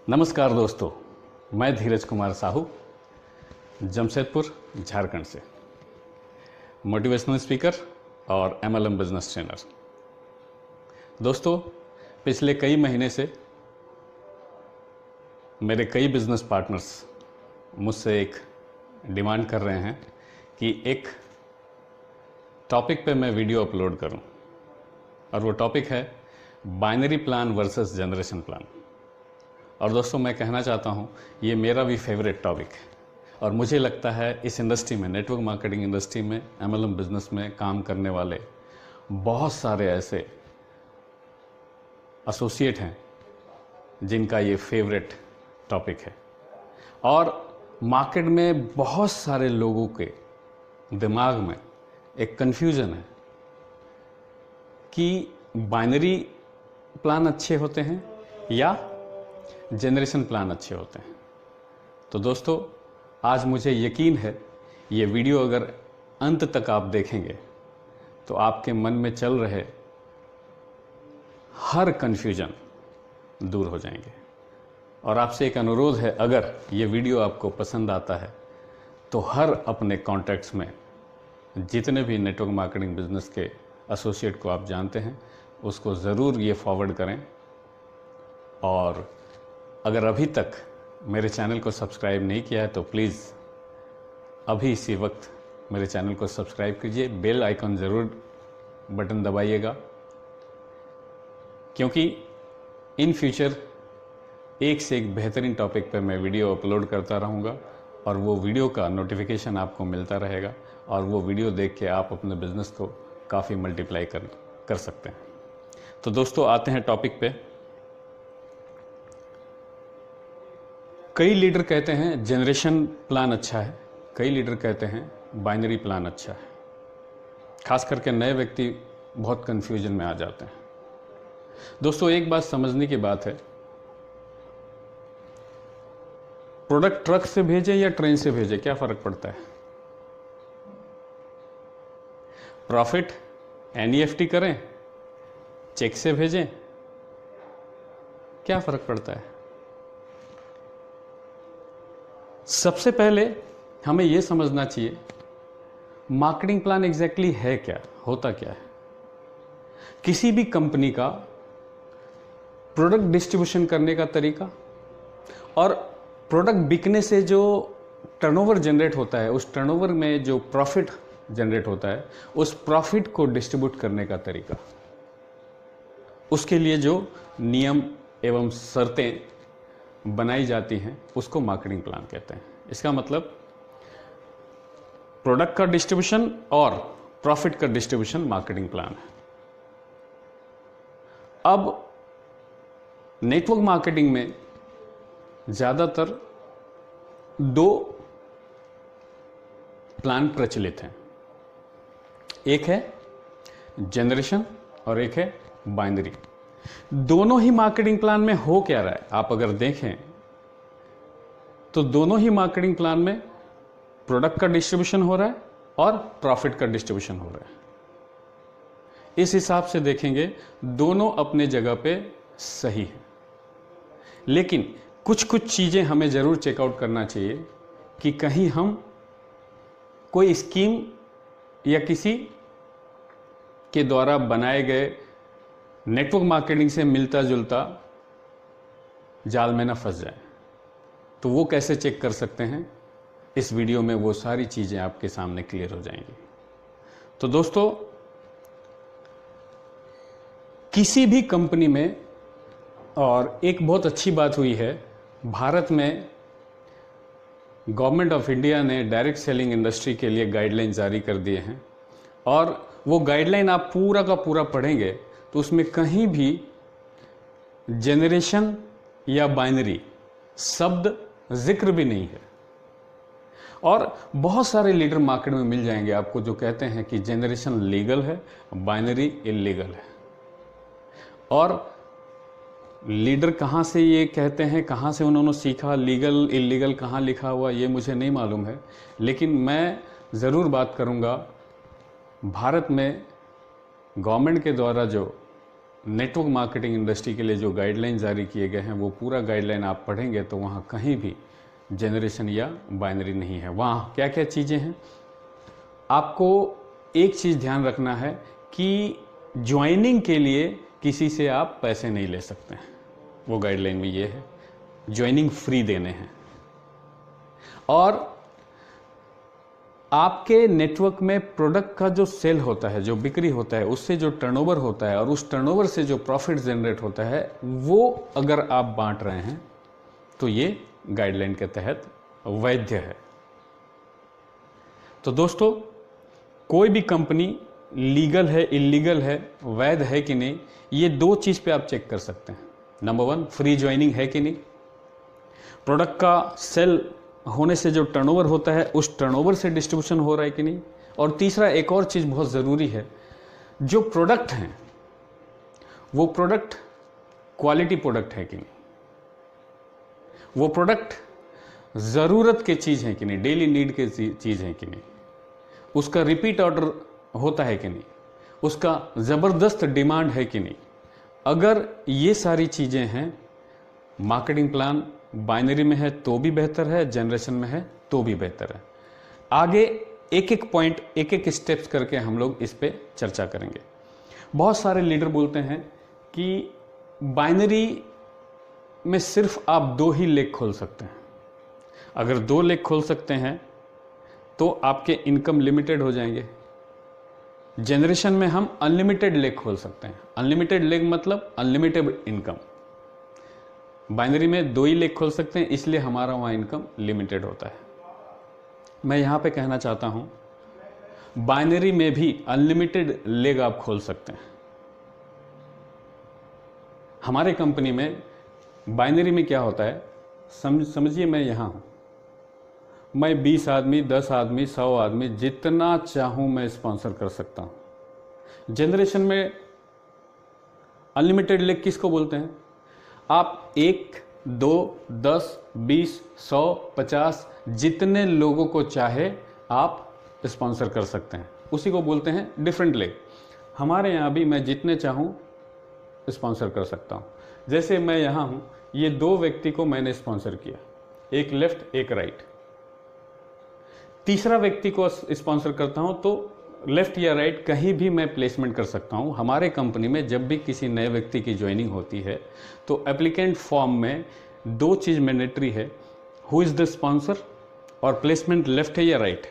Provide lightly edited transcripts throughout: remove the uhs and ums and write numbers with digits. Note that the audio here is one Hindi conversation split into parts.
नमस्कार दोस्तों, मैं धीरज कुमार साहू, जमशेदपुर, झारखंड से मोटिवेशनल स्पीकर और MLM बिजनेस ट्रेनर। दोस्तों, पिछले कई महीने से मेरे कई बिजनेस पार्टनर्स मुझसे एक डिमांड कर रहे हैं कि एक टॉपिक पे मैं वीडियो अपलोड करूं, और वो टॉपिक है binary plan versus generation plan. और दोस्तों, मैं कहना चाहता हूँ ये मेरा भी फेवरेट टॉपिक है, और मुझे लगता है इस इंडस्ट्री में, नेटवर्क मार्केटिंग इंडस्ट्री में, MLM बिजनेस में काम करने वाले बहुत सारे ऐसे एसोसिएट हैं जिनका ये फेवरेट टॉपिक है। और मार्केट में बहुत सारे लोगों के दिमाग में एक कन्फ्यूज़न है कि बाइनरी प्लान अच्छे होते हैं या जनरेशन प्लान अच्छे होते हैं। तो दोस्तों, आज मुझे यकीन है ये वीडियो अगर अंत तक आप देखेंगे तो आपके मन में चल रहे हर कन्फ्यूजन दूर हो जाएंगे। और आपसे एक अनुरोध है, अगर ये वीडियो आपको पसंद आता है तो हर अपने कॉन्टैक्ट्स में जितने भी नेटवर्क मार्केटिंग बिजनेस के एसोसिएट को आप जानते हैं उसको ज़रूर ये फॉरवर्ड करें। और अगर अभी तक मेरे चैनल को सब्सक्राइब नहीं किया है तो प्लीज़ अभी इसी वक्त मेरे चैनल को सब्सक्राइब कीजिए, बेल आइकन ज़रूर बटन दबाइएगा, क्योंकि इन फ्यूचर एक से एक बेहतरीन टॉपिक पर मैं वीडियो अपलोड करता रहूँगा और वो वीडियो का नोटिफिकेशन आपको मिलता रहेगा, और वो वीडियो देख के आप अपने बिजनेस को काफ़ी मल्टीप्लाई कर सकते हैं। तो दोस्तों, आते हैं टॉपिक पे। कई लीडर कहते हैं जनरेशन प्लान अच्छा है, कई लीडर कहते हैं बाइनरी प्लान अच्छा है। खास करके नए व्यक्ति बहुत कंफ्यूजन में आ जाते हैं। दोस्तों, एक बात समझने की बात है, प्रोडक्ट ट्रक से भेजे या ट्रेन से भेजे, क्या फर्क पड़ता है? प्रॉफिट NEFT करें, चेक से भेजें, क्या फर्क पड़ता है? सबसे पहले हमें यह समझना चाहिए मार्केटिंग प्लान एग्जैक्टली है क्या, होता क्या है। किसी भी कंपनी का प्रोडक्ट डिस्ट्रीब्यूशन करने का तरीका और प्रोडक्ट बिकने से जो टर्नओवर जनरेट होता है, उस टर्नओवर में जो प्रॉफिट जनरेट होता है, उस प्रॉफिट को डिस्ट्रीब्यूट करने का तरीका, उसके लिए जो नियम एवं शर्तें बनाई जाती हैं उसको मार्केटिंग प्लान कहते हैं। इसका मतलब प्रोडक्ट का डिस्ट्रीब्यूशन और प्रॉफिट का डिस्ट्रीब्यूशन मार्केटिंग प्लान है। अब नेटवर्क मार्केटिंग में ज्यादातर दो प्लान प्रचलित हैं, एक है जनरेशन और एक है बाइनरी। दोनों ही मार्केटिंग प्लान में हो क्या रहा है, आप अगर देखें तो दोनों ही मार्केटिंग प्लान में प्रोडक्ट का डिस्ट्रीब्यूशन हो रहा है और प्रॉफिट का डिस्ट्रीब्यूशन हो रहा है। इस हिसाब से देखेंगे दोनों अपने जगह पे सही है, लेकिन कुछ कुछ चीजें हमें जरूर चेकआउट करना चाहिए कि कहीं हम कोई स्कीम या किसी के द्वारा बनाए गए नेटवर्क मार्केटिंग से मिलता जुलता जाल में ना फंस जाए। तो वो कैसे चेक कर सकते हैं, इस वीडियो में वो सारी चीजें आपके सामने क्लियर हो जाएंगी। तो दोस्तों, किसी भी कंपनी में, और एक बहुत अच्छी बात हुई है, भारत में गवर्नमेंट ऑफ इंडिया ने डायरेक्ट सेलिंग इंडस्ट्री के लिए गाइडलाइन जारी कर दिए हैं, और वो गाइडलाइन आप पूरा का पूरा पढ़ेंगे तो उसमें कहीं भी जनरेशन या बाइनरी शब्द जिक्र भी नहीं है। और बहुत सारे लीडर मार्केट में मिल जाएंगे आपको जो कहते हैं कि जनरेशन लीगल है, बाइनरी इलीगल है। और लीडर कहाँ से ये कहते हैं, कहाँ से उन्होंने सीखा, लीगल इलीगल कहाँ लिखा हुआ, ये मुझे नहीं मालूम है, लेकिन मैं ज़रूर बात करूँगा भारत में गवर्नमेंट के द्वारा जो नेटवर्क मार्केटिंग इंडस्ट्री के लिए जो गाइडलाइन जारी किए गए हैं वो पूरा गाइडलाइन आप पढ़ेंगे तो वहाँ कहीं भी जनरेशन या बाइनरी नहीं है। वहाँ क्या क्या चीज़ें हैं, आपको एक चीज़ ध्यान रखना है कि ज्वाइनिंग के लिए किसी से आप पैसे नहीं ले सकते हैं, वो गाइडलाइन में ये है, ज्वाइनिंग फ्री देने हैं। और आपके नेटवर्क में प्रोडक्ट का जो सेल होता है, जो बिक्री होता है, उससे जो टर्नओवर होता है और उस टर्नओवर से जो प्रॉफिट जनरेट होता है, वो अगर आप बांट रहे हैं तो ये गाइडलाइन के तहत वैध है। तो दोस्तों, कोई भी कंपनी लीगल है, इलीगल है, वैध है कि नहीं, ये दो चीज़ पे आप चेक कर सकते हैं। नंबर 1, फ्री ज्वाइनिंग है कि नहीं, प्रोडक्ट का सेल होने से जो टर्नओवर होता है उस टर्नओवर से डिस्ट्रीब्यूशन हो रहा है कि नहीं, और तीसरा एक और चीज़ बहुत ज़रूरी है, जो प्रोडक्ट हैं वो प्रोडक्ट क्वालिटी प्रोडक्ट है कि नहीं, वो प्रोडक्ट ज़रूरत के चीज़ है कि नहीं, डेली नीड के चीज़ है कि नहीं, उसका रिपीट ऑर्डर होता है कि नहीं, उसका ज़बरदस्त डिमांड है कि नहीं। अगर ये सारी चीज़ें हैं, मार्केटिंग प्लान बाइनरी में है तो भी बेहतर है, जनरेशन में है तो भी बेहतर है। आगे एक एक पॉइंट, एक एक स्टेप्स करके हम लोग इस पे चर्चा करेंगे। बहुत सारे लीडर बोलते हैं कि बाइनरी में सिर्फ आप 2 ही लेग खोल सकते हैं। अगर 2 लेग खोल सकते हैं तो आपके इनकम लिमिटेड हो जाएंगे। जनरेशन में हम अनलिमिटेड लेग खोल सकते हैं। अनलिमिटेड लेग मतलब अनलिमिटेड इनकम। बाइनरी में 2 ही लेग खोल सकते हैं, इसलिए हमारा वहाँ इनकम लिमिटेड होता है। मैं यहाँ पे कहना चाहता हूँ, बाइनरी में भी अनलिमिटेड लेग आप खोल सकते हैं। हमारे कंपनी में बाइनरी में क्या होता है, समझिए मैं यहाँ हूँ, मैं 20 आदमी, 10 आदमी, 100 आदमी, जितना चाहूँ मैं स्पॉन्सर कर सकता हूँ। जनरेशन में अनलिमिटेड लेग किसको बोलते हैं, आप 1, 2, 10, 20, 100, 50 जितने लोगों को चाहे आप स्पॉन्सर कर सकते हैं, उसी को बोलते हैं डिफरेंट लेग। हमारे यहाँ भी मैं जितने चाहूँ स्पॉन्सर कर सकता हूँ। जैसे मैं यहाँ हूँ, ये 2 व्यक्ति को मैंने स्पॉन्सर किया, एक लेफ्ट एक राइट। तीसरा व्यक्ति को स्पॉन्सर करता हूँ तो लेफ्ट या राइट कहीं भी मैं प्लेसमेंट कर सकता हूँ। हमारे कंपनी में जब भी किसी नए व्यक्ति की ज्वाइनिंग होती है तो एप्लीकेंट फॉर्म में 2 चीज़ मैंडेटरी है, हु इज़ द स्पॉन्सर और प्लेसमेंट लेफ्ट है या राइट।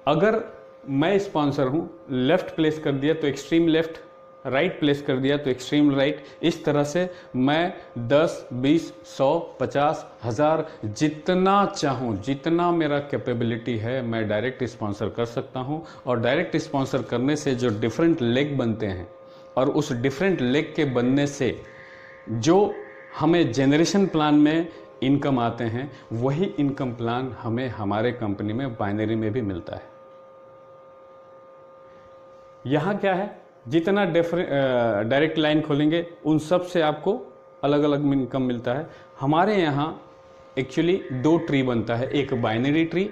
अगर मैं स्पॉन्सर हूँ, लेफ्ट प्लेस कर दिया तो एक्सट्रीम लेफ्ट, राइट प्लेस कर दिया तो एक्सट्रीम राइट। इस तरह से मैं 10, 20, 100, 50, 1000 जितना चाहूँ, जितना मेरा कैपेबिलिटी है, मैं डायरेक्ट स्पॉन्सर कर सकता हूँ। और डायरेक्ट स्पॉन्सर करने से जो डिफरेंट लेग बनते हैं और उस डिफरेंट लेग के बनने से जो हमें जनरेशन प्लान में इनकम आते हैं, वही इनकम प्लान हमें हमारे कंपनी में बाइनरी में भी मिलता है। यहाँ क्या है, जितना डायरेक्ट लाइन खोलेंगे उन सब से आपको अलग अलग इनकम मिलता है। हमारे यहाँ एक्चुअली 2 ट्री बनता है, एक बाइनरी ट्री,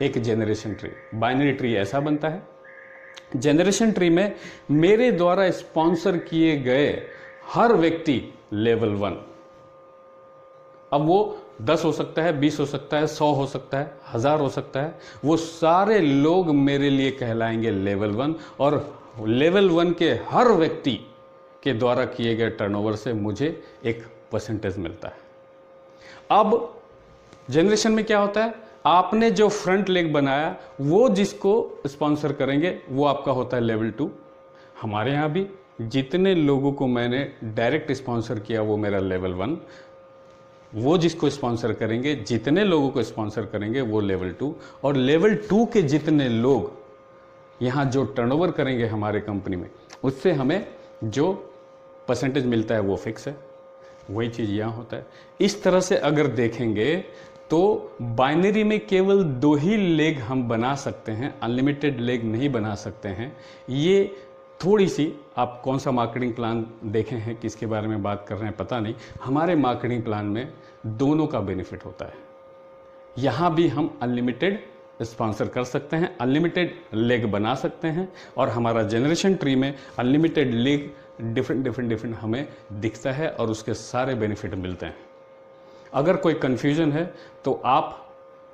एक जनरेशन ट्री। बाइनरी ट्री ऐसा बनता है, जनरेशन ट्री में मेरे द्वारा स्पॉन्सर किए गए हर व्यक्ति लेवल 1। अब वो 10 हो सकता है, 20 हो सकता है, 100 हो सकता है, 1000 हो सकता है, वो सारे लोग मेरे लिए कहलाएंगे लेवल 1। और लेवल 1 के हर व्यक्ति के द्वारा किए गए टर्नओवर से मुझे एक परसेंटेज मिलता है। अब जनरेशन में क्या होता है, आपने जो फ्रंट लेग बनाया वो जिसको स्पॉन्सर करेंगे वो आपका होता है लेवल 2। हमारे यहाँ भी जितने लोगों को मैंने डायरेक्ट स्पॉन्सर किया वो मेरा लेवल 1, वो जिसको स्पॉन्सर करेंगे, जितने लोगों को स्पॉन्सर करेंगे वो लेवल 2। और लेवल 2 के जितने लोग यहाँ जो टर्नओवर करेंगे हमारे कंपनी में, उससे हमें जो परसेंटेज मिलता है वो फिक्स है। वही चीज़ यहाँ होता है। इस तरह से अगर देखेंगे तो बाइनरी में केवल 2 ही लेग हम बना सकते हैं, अनलिमिटेड लेग नहीं बना सकते हैं। ये थोड़ी सी, आप कौन सा मार्केटिंग प्लान देखे हैं, किसके बारे में बात कर रहे हैं पता नहीं, हमारे मार्केटिंग प्लान में दोनों का बेनिफिट होता है। यहाँ भी हम अनलिमिटेड स्पॉन्सर कर सकते हैं, अनलिमिटेड लेग बना सकते हैं, और हमारा जनरेशन ट्री में अनलिमिटेड लेग डिफरेंट हमें दिखता है और उसके सारे बेनिफिट मिलते हैं। अगर कोई कन्फ्यूजन है तो आप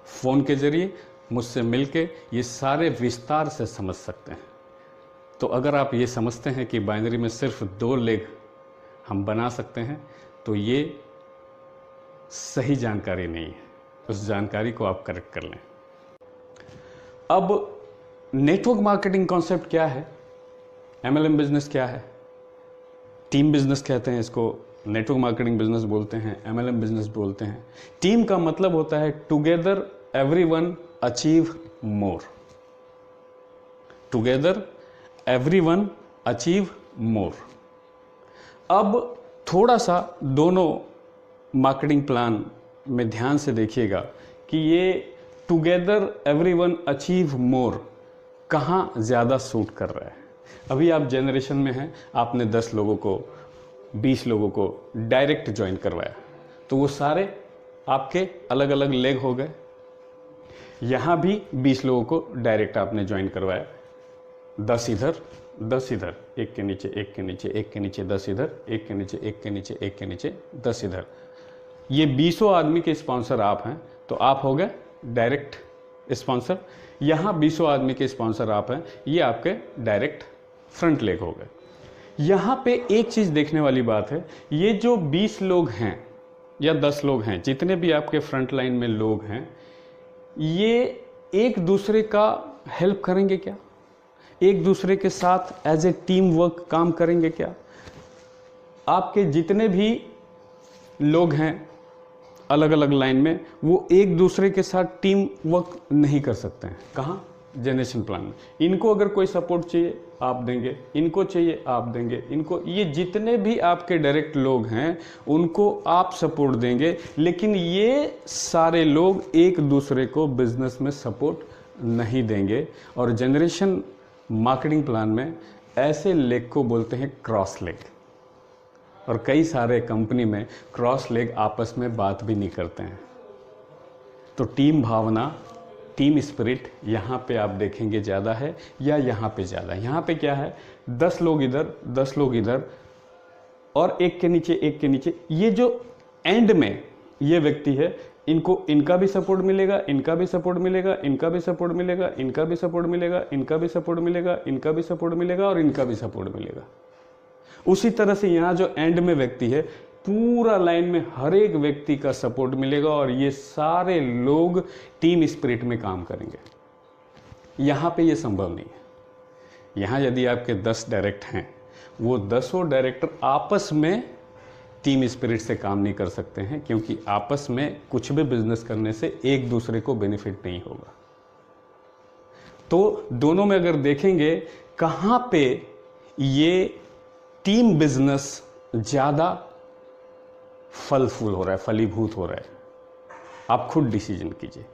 फ़ोन के ज़रिए मुझसे मिलके ये सारे विस्तार से समझ सकते हैं। तो अगर आप ये समझते हैं कि बाइनरी में सिर्फ 2 लेग हम बना सकते हैं तो ये सही जानकारी नहीं है, उस जानकारी को आप करेक्ट कर लें। अब नेटवर्क मार्केटिंग कॉन्सेप्ट क्या है, MLM बिजनेस क्या है, टीम बिजनेस कहते हैं इसको, नेटवर्क मार्केटिंग बिजनेस बोलते हैं, MLM बिजनेस बोलते हैं। टीम का मतलब होता है together everyone achieve more, together everyone achieve more. अब थोड़ा सा दोनों मार्केटिंग प्लान में ध्यान से देखिएगा कि ये टुगेदर एवरीवन अचीव मोर कहाँ ज़्यादा सूट कर रहा है। अभी आप जनरेशन में हैं, आपने 10 लोगों को 20 लोगों को डायरेक्ट ज्वाइन करवाया तो वो सारे आपके अलग अलग लेग हो गए। यहाँ भी 20 लोगों को डायरेक्ट आपने ज्वाइन करवाया, 10 इधर 10 इधर, एक के नीचे एक के नीचे एक के नीचे 10 इधर, एक के नीचे एक के नीचे एक के नीचे 10 इधर। ये 20 आदमी के स्पॉन्सर आप हैं तो आप हो गए डायरेक्ट स्पॉन्सर। यहाँ 20 आदमी के स्पॉन्सर आप हैं, ये आपके डायरेक्ट फ्रंट लेग हो गए। यहाँ पे एक चीज़ देखने वाली बात है, ये जो 20 लोग हैं या 10 लोग हैं, जितने भी आपके फ्रंट लाइन में लोग हैं, ये एक दूसरे का हेल्प करेंगे क्या, एक दूसरे के साथ एज ए टीम वर्क काम करेंगे क्या? आपके जितने भी लोग हैं अलग अलग लाइन में, वो एक दूसरे के साथ टीम वर्क नहीं कर सकते हैं। कहाँ? जनरेशन प्लान में। इनको अगर कोई सपोर्ट चाहिए आप देंगे, इनको चाहिए आप देंगे, इनको, ये जितने भी आपके डायरेक्ट लोग हैं उनको आप सपोर्ट देंगे, लेकिन ये सारे लोग एक दूसरे को बिजनेस में सपोर्ट नहीं देंगे। और जनरेशन मार्केटिंग प्लान में ऐसे लेग को बोलते हैं क्रॉस लेग। और कई सारे कंपनी में क्रॉस लेग आपस में बात भी नहीं करते हैं। तो टीम भावना, टीम स्पिरिट यहाँ पे आप देखेंगे ज़्यादा है या यहाँ पे ज़्यादा है? यहाँ पे क्या है, 10 लोग इधर 10 लोग इधर और एक के नीचे एक के नीचे। ये जो एंड में ये व्यक्ति है, इनको इनका भी सपोर्ट मिलेगा, इनका भी सपोर्ट मिलेगा, इनका भी सपोर्ट मिलेगा, इनका भी सपोर्ट मिलेगा, इनका भी सपोर्ट मिलेगा, इनका भी सपोर्ट मिलेगा और इनका भी सपोर्ट मिलेगा। उसी तरह से यहाँ जो एंड में व्यक्ति है, पूरा लाइन में हर एक व्यक्ति का सपोर्ट मिलेगा और ये सारे लोग टीम स्पिरिट में काम करेंगे। यहाँ पे ये संभव नहीं है। यहाँ यदि आपके 10 डायरेक्ट हैं, वो 10 डायरेक्टर आपस में टीम स्पिरिट से काम नहीं कर सकते हैं, क्योंकि आपस में कुछ भी बिजनेस करने से एक दूसरे को बेनिफिट नहीं होगा। तो दोनों में अगर देखेंगे कहाँ पे ये टीम बिजनेस ज़्यादा फलफूल हो रहा है, फलीभूत हो रहा है, आप खुद डिसीजन कीजिए।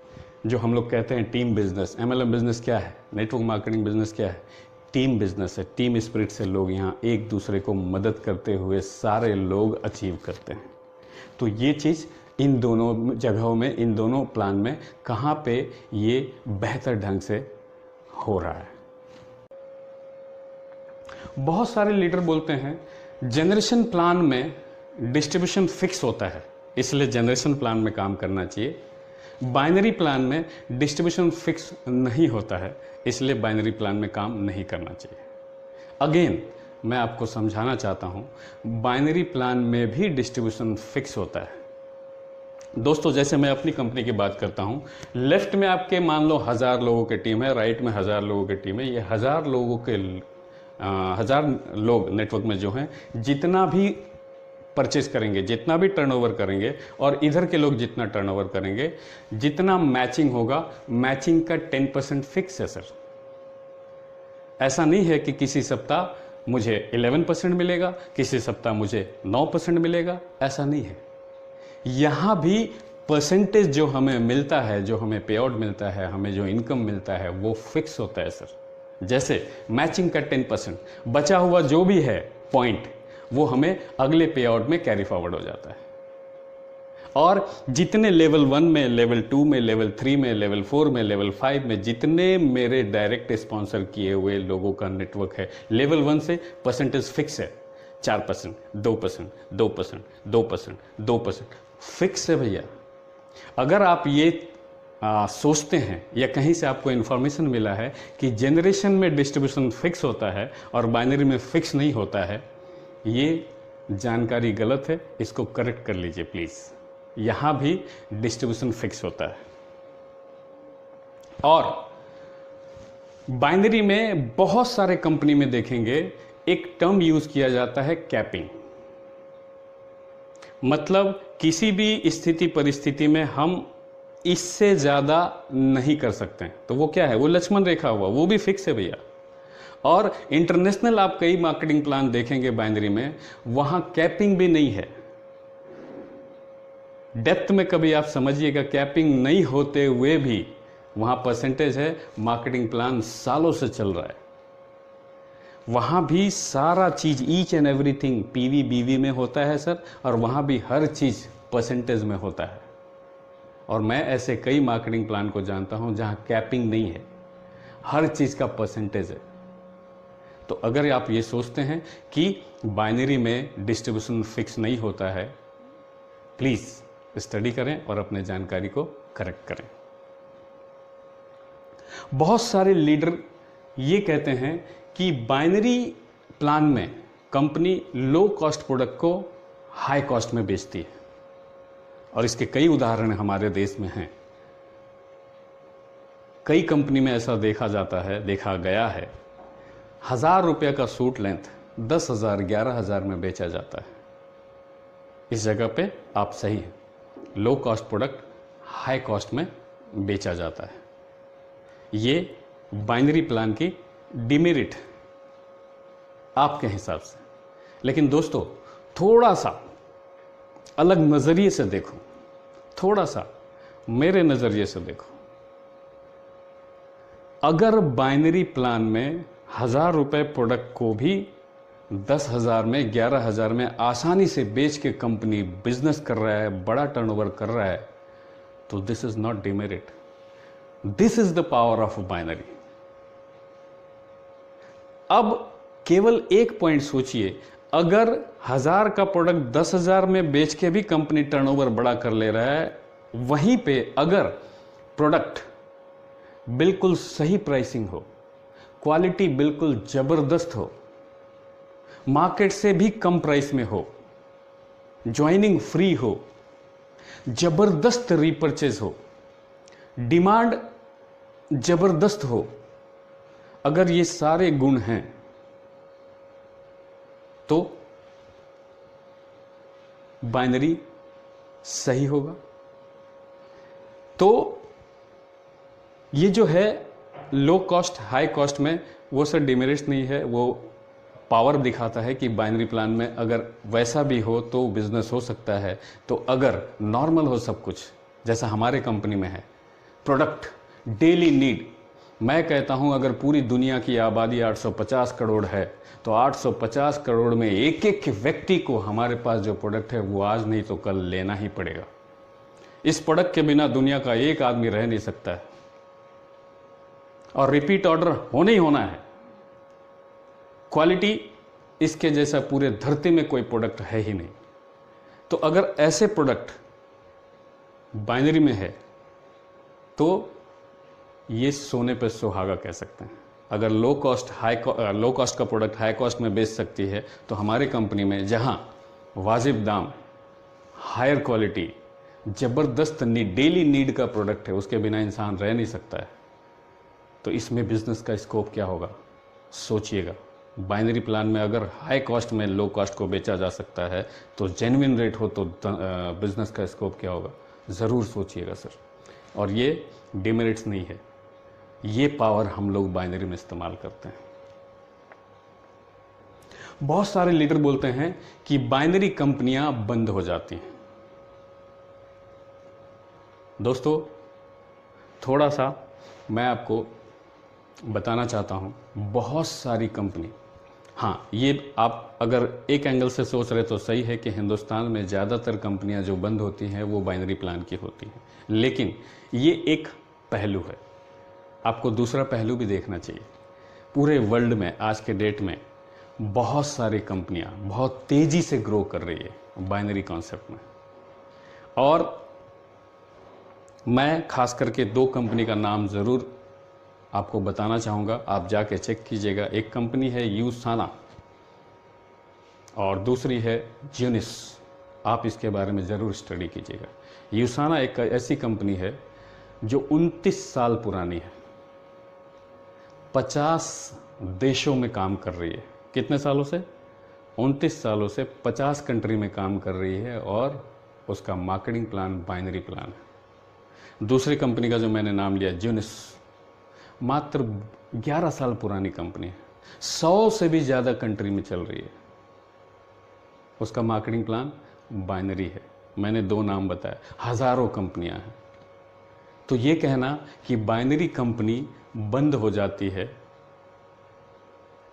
जो हम लोग कहते हैं टीम बिजनेस, MLM बिजनेस क्या है, नेटवर्क मार्केटिंग बिजनेस क्या है? टीम बिजनेस है। टीम स्पिरिट से लोग यहाँ एक दूसरे को मदद करते हुए सारे लोग अचीव करते हैं। तो ये चीज़ इन दोनों जगहों में, इन दोनों प्लान में कहाँ पे ये बेहतर ढंग से हो रहा है। बहुत सारे लीडर बोलते हैं जनरेशन प्लान में डिस्ट्रीब्यूशन फिक्स होता है, इसलिए जनरेशन प्लान में काम करना चाहिए। बाइनरी प्लान में डिस्ट्रीब्यूशन फिक्स नहीं होता है, इसलिए बाइनरी प्लान में काम नहीं करना चाहिए। अगेन मैं आपको समझाना चाहता हूँ, बाइनरी प्लान में भी डिस्ट्रीब्यूशन फिक्स होता है। दोस्तों, जैसे मैं अपनी कंपनी की बात करता हूँ, लेफ्ट में आपके मान लो 1000 लोगों की टीम है, राइट में 1000 लोगों की टीम है। ये 1000 लोगों के 1000 लोग नेटवर्क में जो हैं, जितना भी परचेज करेंगे, जितना भी टर्नओवर करेंगे और इधर के लोग जितना टर्नओवर करेंगे, जितना मैचिंग होगा, मैचिंग का 10% फिक्स है सर। ऐसा नहीं है कि किसी सप्ताह मुझे 11% मिलेगा, किसी सप्ताह मुझे 9% मिलेगा, ऐसा नहीं है। यहाँ भी परसेंटेज जो हमें मिलता है, जो हमें पे आउट मिलता है, हमें जो इनकम मिलता है, वो फिक्स होता है सर। जैसे मैचिंग का 10%, बचा हुआ जो भी है पॉइंट, वो हमें अगले पे आउट में कैरी फॉरवर्ड हो जाता है। और जितने लेवल 1 में, लेवल 2 में, लेवल 3 में, लेवल 4 में, लेवल 5 में जितने मेरे डायरेक्ट स्पॉन्सर किए हुए लोगों का नेटवर्क है, लेवल 1 से परसेंटेज फिक्स है। 4%, 2%, 2%, 2%, 2%, फिक्स है भैया। अगर आप ये सोचते हैं या कहीं से आपको इन्फॉर्मेशन मिला है कि जनरेशन में डिस्ट्रीब्यूशन फिक्स होता है और बाइनरी में फिक्स नहीं होता है, ये जानकारी गलत है, इसको करेक्ट कर लीजिए प्लीज़। यहाँ भी डिस्ट्रीब्यूशन फिक्स होता है। और बाइनरी में बहुत सारे कंपनी में देखेंगे एक टर्म यूज किया जाता है, कैपिंग। मतलब किसी भी स्थिति परिस्थिति में हम इससे ज़्यादा नहीं कर सकते हैं। तो वो क्या है? वो लक्ष्मण रेखा हुआ, वो भी फिक्स है भैया। और इंटरनेशनल आप कई मार्केटिंग प्लान देखेंगे बाइनरी में, वहां कैपिंग भी नहीं है। डेप्थ में कभी आप समझिएगा, कैपिंग नहीं होते हुए भी वहां परसेंटेज है, मार्केटिंग प्लान सालों से चल रहा है। वहां भी सारा चीज, ईच एंड एवरीथिंग पीवी बीवी में होता है सर, और वहां भी हर चीज परसेंटेज में होता है। और मैं ऐसे कई मार्केटिंग प्लान को जानता हूं जहां कैपिंग नहीं है, हर चीज का परसेंटेज है। तो अगर आप ये सोचते हैं कि बाइनरी में डिस्ट्रीब्यूशन फिक्स नहीं होता है, प्लीज स्टडी करें और अपने जानकारी को करेक्ट करें। बहुत सारे लीडर ये कहते हैं कि बाइनरी प्लान में कंपनी लो कॉस्ट प्रोडक्ट को हाई कॉस्ट में बेचती है, और इसके कई उदाहरण हमारे देश में हैं। कई कंपनी में ऐसा देखा गया है, 1000 रुपये का सूट लेंथ 10,000, 11,000 में बेचा जाता है। इस जगह पे आप सही हैं, low cost product high cost में बेचा जाता है। ये बाइनरी प्लान की डिमेरिट आपके हिसाब से। लेकिन दोस्तों, थोड़ा सा अलग नजरिए से देखो, थोड़ा सा मेरे नजरिए से देखो। अगर बाइनरी प्लान में 1000 रुपये प्रोडक्ट को भी 10,000 में, 11,000 में आसानी से बेच के कंपनी बिजनेस कर रहा है, बड़ा टर्नओवर कर रहा है, तो this is not demerit, this is the power of binary. अब केवल एक पॉइंट सोचिए, अगर 1000 का प्रोडक्ट 10,000 में बेच के भी कंपनी टर्नओवर बड़ा कर ले रहा है, वहीं पे अगर प्रोडक्ट बिल्कुल सही प्राइसिंग हो, क्वालिटी बिल्कुल जबरदस्त हो, मार्केट से भी कम प्राइस में हो, ज्वाइनिंग फ्री हो, जबरदस्त रीपर्चेज हो, डिमांड जबरदस्त हो, अगर ये सारे गुण हैं तो बाइनरी सही होगा। तो ये जो है लो कॉस्ट हाई कॉस्ट में, वो सर डिमेरिट्स नहीं है, वो पावर दिखाता है कि बाइनरी प्लान में अगर वैसा भी हो तो बिजनेस हो सकता है। तो अगर नॉर्मल हो सब कुछ, जैसा हमारे कंपनी में है, प्रोडक्ट डेली नीड, मैं कहता हूं अगर पूरी दुनिया की आबादी 850 करोड़ है तो 850 करोड़ में एक एक व्यक्ति को हमारे पास जो प्रोडक्ट है वो आज नहीं तो कल लेना ही पड़ेगा। इस प्रोडक्ट के बिना दुनिया का एक आदमी रह नहीं सकता है, और रिपीट ऑर्डर होना ही होना है। क्वालिटी इसके जैसा पूरे धरती में कोई प्रोडक्ट है ही नहीं। तो अगर ऐसे प्रोडक्ट बाइनरी में है तो ये सोने पे सुहागा कह सकते हैं। अगर लो कॉस्ट का प्रोडक्ट हाई कॉस्ट में बेच सकती है, तो हमारी कंपनी में जहां वाजिब दाम, हायर क्वालिटी, जबरदस्त डेली नीड का प्रोडक्ट है, उसके बिना इंसान रह नहीं सकता है, तो इसमें बिजनेस का स्कोप क्या होगा सोचिएगा। बाइनरी प्लान में अगर हाई कॉस्ट में लो कॉस्ट को बेचा जा सकता है तो जेन्युइन रेट हो तो बिजनेस का स्कोप क्या होगा, ज़रूर सोचिएगा सर। और ये डिमेरिट्स नहीं है, ये पावर हम लोग बाइनरी में इस्तेमाल करते हैं। बहुत सारे लीडर बोलते हैं कि बाइनरी कंपनियां बंद हो जाती हैं। दोस्तों, थोड़ा सा मैं आपको बताना चाहता हूं, बहुत सारी कंपनी, हाँ, ये आप अगर एक एंगल से सोच रहे तो सही है कि हिंदुस्तान में ज़्यादातर कंपनियां जो बंद होती हैं वो बाइनरी प्लान की होती हैं, लेकिन ये एक पहलू है। आपको दूसरा पहलू भी देखना चाहिए। पूरे वर्ल्ड में आज के डेट में बहुत सारी कंपनियां बहुत तेजी से ग्रो कर रही है बाइनरी कॉन्सेप्ट में। और मैं खास करके 2 कंपनी का नाम ज़रूर आपको बताना चाहूँगा, आप जाके चेक कीजिएगा। एक कंपनी है यूसाना और दूसरी है ज्यूनिस। आप इसके बारे में ज़रूर स्टडी कीजिएगा। यूसाना एक ऐसी कंपनी है जो 29 साल पुरानी है, 50 देशों में काम कर रही है। कितने सालों से? 29 सालों से 50 कंट्री में काम कर रही है और उसका मार्केटिंग प्लान बाइनरी प्लान है। दूसरी कंपनी का जो मैंने नाम लिया ज्यूनिस, मात्र 11 साल पुरानी कंपनी है, 100 से भी ज़्यादा कंट्री में चल रही है। उसका मार्केटिंग प्लान बाइनरी है। मैंने 2 नाम बताया, हज़ारों कंपनियां हैं। तो ये कहना कि बाइनरी कंपनी बंद हो जाती है,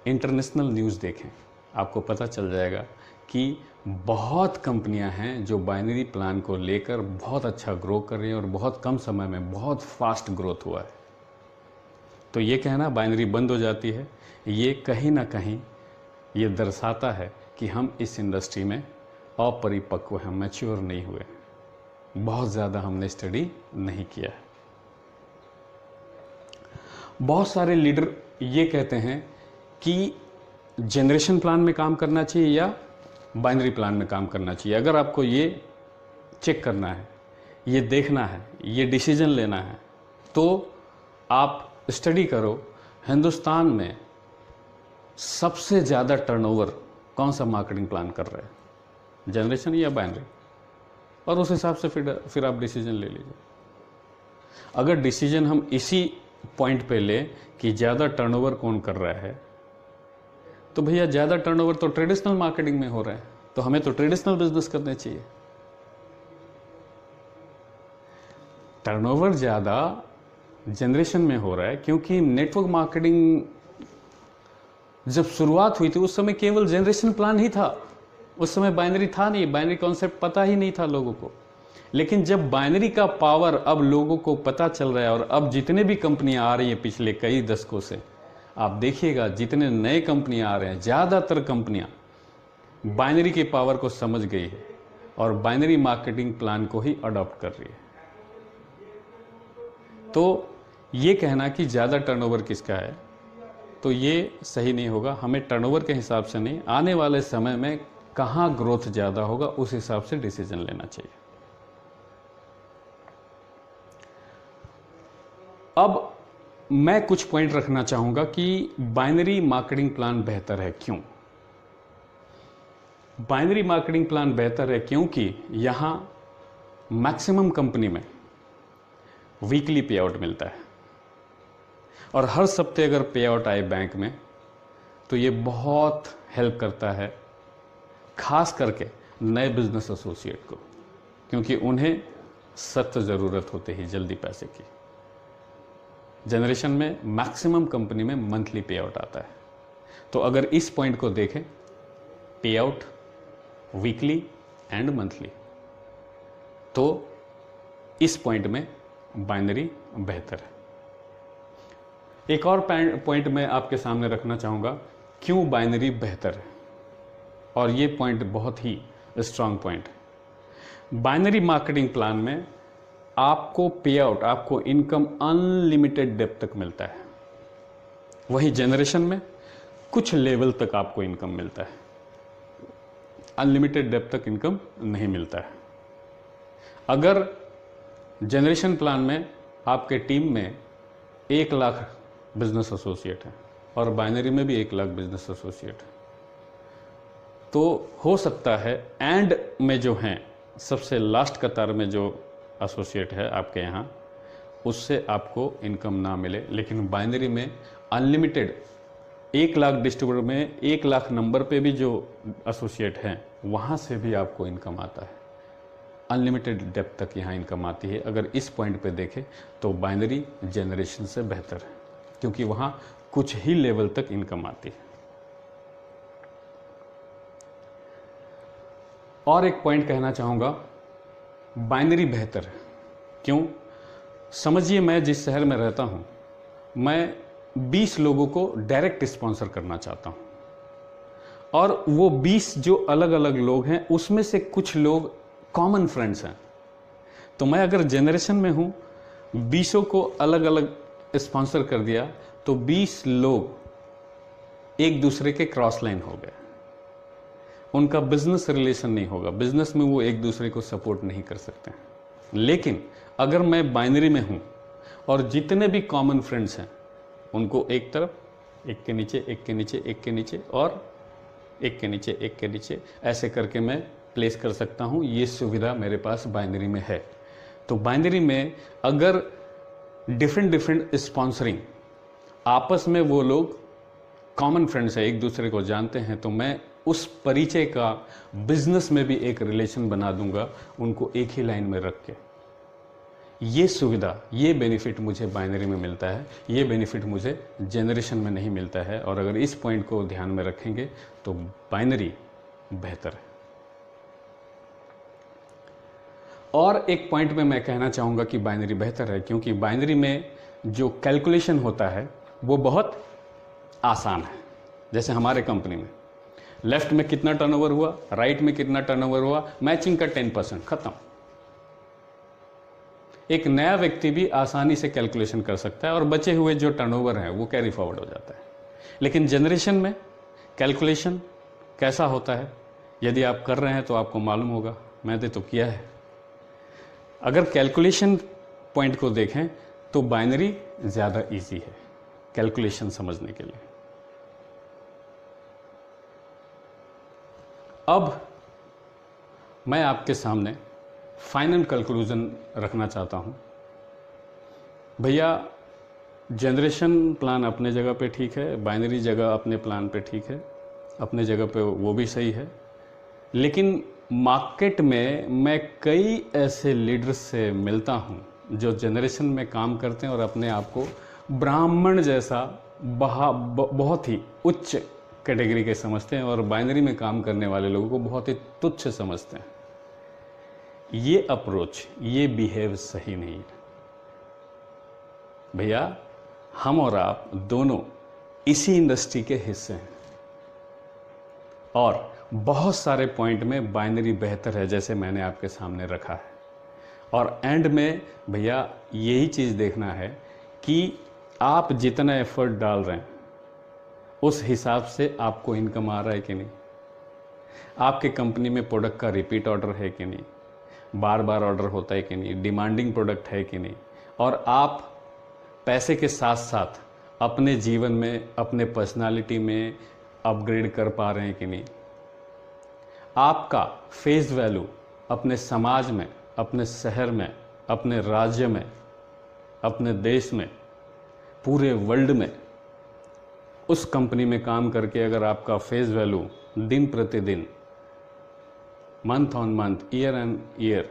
इंटरनेशनल न्यूज़ देखें, आपको पता चल जाएगा कि बहुत कंपनियां हैं जो बाइनरी प्लान को लेकर बहुत अच्छा ग्रो कर रही हैं और बहुत कम समय में बहुत फास्ट ग्रोथ हुआ है। तो ये कहना बाइनरी बंद हो जाती है, ये कहीं ना कहीं ये दर्शाता है कि हम इस इंडस्ट्री में अपरिपक्व हैं, मैच्योर नहीं हुए, बहुत ज़्यादा हमने स्टडी नहीं किया है। बहुत सारे लीडर ये कहते हैं कि जनरेशन प्लान में काम करना चाहिए या बाइनरी प्लान में काम करना चाहिए। अगर आपको ये चेक करना है, ये देखना है, ये डिसीजन लेना है, तो आप स्टडी करो हिंदुस्तान में सबसे ज़्यादा टर्नओवर कौन सा मार्केटिंग प्लान कर रहा है, जनरेशन या बाइनरी, और उस हिसाब से फिर आप डिसीजन ले लीजिए। अगर डिसीजन हम इसी पॉइंट पे ले कि ज़्यादा टर्नओवर कौन कर रहा है, तो भैया ज़्यादा टर्नओवर तो ट्रेडिशनल मार्केटिंग में हो रहा है, तो हमें तो ट्रेडिशनल बिजनेस करने चाहिए। टर्नओवर ज़्यादा जनरेशन में हो रहा है क्योंकि नेटवर्क मार्केटिंग जब शुरुआत हुई थी उस समय केवल जनरेशन प्लान ही था, उस समय बाइनरी था नहीं, बाइनरी कॉन्सेप्ट पता ही नहीं था लोगों को। लेकिन जब बाइनरी का पावर अब लोगों को पता चल रहा है और अब जितने भी कंपनियां आ रही हैं पिछले कई दशकों से, आप देखिएगा जितने नए कंपनियां आ रहे हैं, ज़्यादातर कंपनियां बाइनरी के पावर को समझ गई है और बाइनरी मार्केटिंग प्लान को ही अडॉप्ट कर रही है। तो ये कहना कि ज़्यादा टर्नओवर किसका है, तो ये सही नहीं होगा। हमें टर्नओवर के हिसाब से नहीं, आने वाले समय में कहाँ ग्रोथ ज़्यादा होगा उस हिसाब से डिसीजन लेना चाहिए। अब मैं कुछ पॉइंट रखना चाहूँगा कि बाइनरी मार्केटिंग प्लान बेहतर है क्यों। बाइनरी मार्केटिंग प्लान बेहतर है क्योंकि यहाँ मैक्सिमम कंपनी में वीकली पे आउट मिलता है और हर हफ्ते अगर पे आउट आए बैंक में तो ये बहुत हेल्प करता है, खास करके नए बिजनेस एसोसिएट को, क्योंकि उन्हें सख्त ज़रूरत होती है जल्दी पैसे की। जनरेशन में मैक्सिमम कंपनी में मंथली पे आउट आता है, तो अगर इस पॉइंट को देखें, पे आउट वीकली एंड मंथली, तो इस पॉइंट में बाइनरी बेहतर है। एक और पॉइंट मैं आपके सामने रखना चाहूँगा क्यों बाइनरी बेहतर है, और ये पॉइंट बहुत ही स्ट्रांग पॉइंट है। बाइनरी मार्केटिंग प्लान में आपको पे आउट, आपको इनकम अनलिमिटेड डेप्थ तक मिलता है, वहीं जनरेशन में कुछ लेवल तक आपको इनकम मिलता है, अनलिमिटेड डेप्थ तक इनकम नहीं मिलता है। अगर जनरेशन प्लान में आपके टीम में 1 लाख बिजनेस एसोसिएट है और बाइनरी में भी 1 लाख बिजनेस एसोसिएट है, तो हो सकता है एंड में जो हैं, सबसे लास्ट कतार में जो एसोसिएट है आपके यहाँ, उससे आपको इनकम ना मिले। लेकिन बाइनरी में अनलिमिटेड 1 लाख डिस्ट्रीब्यूटर में 1 लाख नंबर पे भी जो एसोसिएट हैं वहाँ से भी आपको इनकम आता है, अनलिमिटेड डेप्थ तक यहाँ इनकम आती है। अगर इस पॉइंट पे देखें तो बाइनरी जनरेशन से बेहतर है क्योंकि वहाँ कुछ ही लेवल तक इनकम आती है। और एक पॉइंट कहना चाहूँगा, बाइनरी बेहतर है क्यों। समझिए मैं जिस शहर में रहता हूँ, मैं 20 लोगों को डायरेक्ट स्पॉन्सर करना चाहता हूँ, और वो 20 जो अलग अलग लोग हैं उसमें से कुछ लोग कॉमन फ्रेंड्स हैं। तो मैं अगर जनरेशन में हूं, 20 को अलग अलग स्पॉन्सर कर दिया तो 20 लोग एक दूसरे के क्रॉस लाइन हो गए, उनका बिजनेस रिलेशन नहीं होगा, बिजनेस में वो एक दूसरे को सपोर्ट नहीं कर सकते। लेकिन अगर मैं बाइनरी में हूं और जितने भी कॉमन फ्रेंड्स हैं उनको एक तरफ, एक के नीचे, एक के नीचे, एक के नीचे और एक के नीचे, एक के नीचे, ऐसे करके मैं प्लेस कर सकता हूं। ये सुविधा मेरे पास बाइनरी में है। तो बाइनरी में अगर डिफरेंट स्पॉन्सरिंग, आपस में वो लोग कॉमन फ्रेंड्स है, एक दूसरे को जानते हैं, तो मैं उस परिचय का बिजनेस में भी एक रिलेशन बना दूंगा उनको एक ही लाइन में रख के। ये सुविधा, ये बेनिफिट मुझे बाइनरी में मिलता है, ये बेनिफिट मुझे जनरेशन में नहीं मिलता है। और अगर इस पॉइंट को ध्यान में रखेंगे तो बाइनरी बेहतर है। और एक पॉइंट में मैं कहना चाहूँगा कि बाइनरी बेहतर है क्योंकि बाइनरी में जो कैलकुलेशन होता है वो बहुत आसान है। जैसे हमारे कंपनी में लेफ्ट में कितना टर्नओवर हुआ, राइट में कितना टर्नओवर हुआ, मैचिंग का 10%, खत्म। एक नया व्यक्ति भी आसानी से कैलकुलेशन कर सकता है और बचे हुए जो टर्नओवर है वो कैरी फॉरवर्ड हो जाता है। लेकिन जनरेशन में कैलकुलेशन कैसा होता है, यदि आप कर रहे हैं तो आपको मालूम होगा, मैंने तो किया है। अगर कैलकुलेशन पॉइंट को देखें तो बाइनरी ज़्यादा इजी है कैलकुलेशन समझने के लिए। अब मैं आपके सामने फाइनल कंक्लूजन रखना चाहता हूं। भैया, जनरेशन प्लान अपने जगह पे ठीक है, बाइनरी जगह अपने प्लान पे ठीक है, अपने जगह पे वो भी सही है। लेकिन मार्केट में मैं कई ऐसे लीडर्स से मिलता हूं जो जनरेशन में काम करते हैं और अपने आप को ब्राह्मण जैसा बहुत ही उच्च कैटेगरी के समझते हैं और बाइनरी में काम करने वाले लोगों को बहुत ही तुच्छ समझते हैं। ये अप्रोच, ये बिहेव सही नहीं है भैया। हम और आप दोनों इसी इंडस्ट्री के हिस्से हैं और बहुत सारे पॉइंट में बाइनरी बेहतर है, जैसे मैंने आपके सामने रखा है। और एंड में भैया यही चीज़ देखना है कि आप जितना एफर्ट डाल रहे हैं उस हिसाब से आपको इनकम आ रहा है कि नहीं, आपके कंपनी में प्रोडक्ट का रिपीट ऑर्डर है कि नहीं, बार बार ऑर्डर होता है कि नहीं, डिमांडिंग प्रोडक्ट है कि नहीं, और आप पैसे के साथ साथ अपने जीवन में, अपने पर्सनालिटी में अपग्रेड कर पा रहे हैं कि नहीं, आपका फेस वैल्यू अपने समाज में, अपने शहर में, अपने राज्य में, अपने देश में, पूरे वर्ल्ड में उस कंपनी में काम करके अगर आपका फेस वैल्यू दिन प्रतिदिन, month on month, year and year,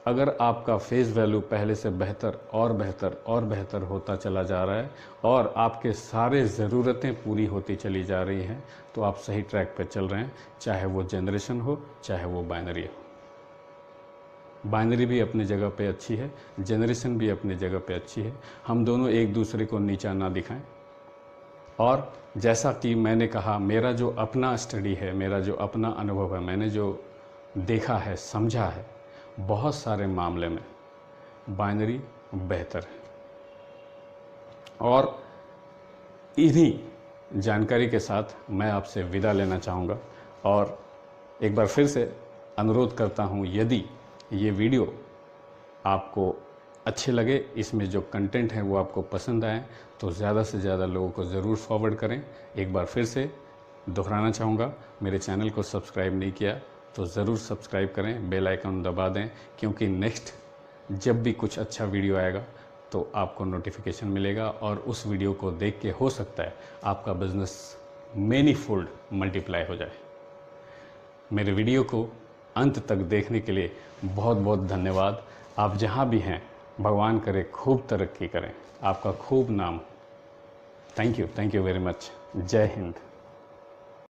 अगर आपका फेस वैल्यू पहले से बेहतर और बेहतर और बेहतर होता चला जा रहा है और आपके सारे ज़रूरतें पूरी होती चली जा रही हैं, तो आप सही ट्रैक पर चल रहे हैं। चाहे वो जनरेशन हो, चाहे वो बाइनरी हो। बाइनरी भी अपनी जगह पे अच्छी है, जनरेशन भी अपनी जगह पे अच्छी है। हम दोनों एक दूसरे को नीचा ना दिखाएं। और जैसा कि मैंने कहा, मेरा जो अपना स्टडी है, मेरा जो अपना अनुभव है, मैंने जो देखा है, समझा है, बहुत सारे मामले में बाइनरी बेहतर है। और इन्हीं जानकारी के साथ मैं आपसे विदा लेना चाहूँगा और एक बार फिर से अनुरोध करता हूँ, यदि ये वीडियो आपको अच्छे लगे, इसमें जो कंटेंट है वो आपको पसंद आए, तो ज़्यादा से ज़्यादा लोगों को ज़रूर फॉरवर्ड करें। एक बार फिर से दोहराना चाहूँगा, मेरे चैनल को सब्सक्राइब नहीं किया तो ज़रूर सब्सक्राइब करें, बेल आइकन दबा दें, क्योंकि नेक्स्ट जब भी कुछ अच्छा वीडियो आएगा तो आपको नोटिफिकेशन मिलेगा और उस वीडियो को देख के हो सकता है आपका बिजनेस मैनीफोल्ड मल्टीप्लाई हो जाए। मेरे वीडियो को अंत तक देखने के लिए बहुत बहुत धन्यवाद। आप जहाँ भी हैं, भगवान करे खूब तरक्की करें, आपका खूब नाम। Thank you very much. जय हिंद।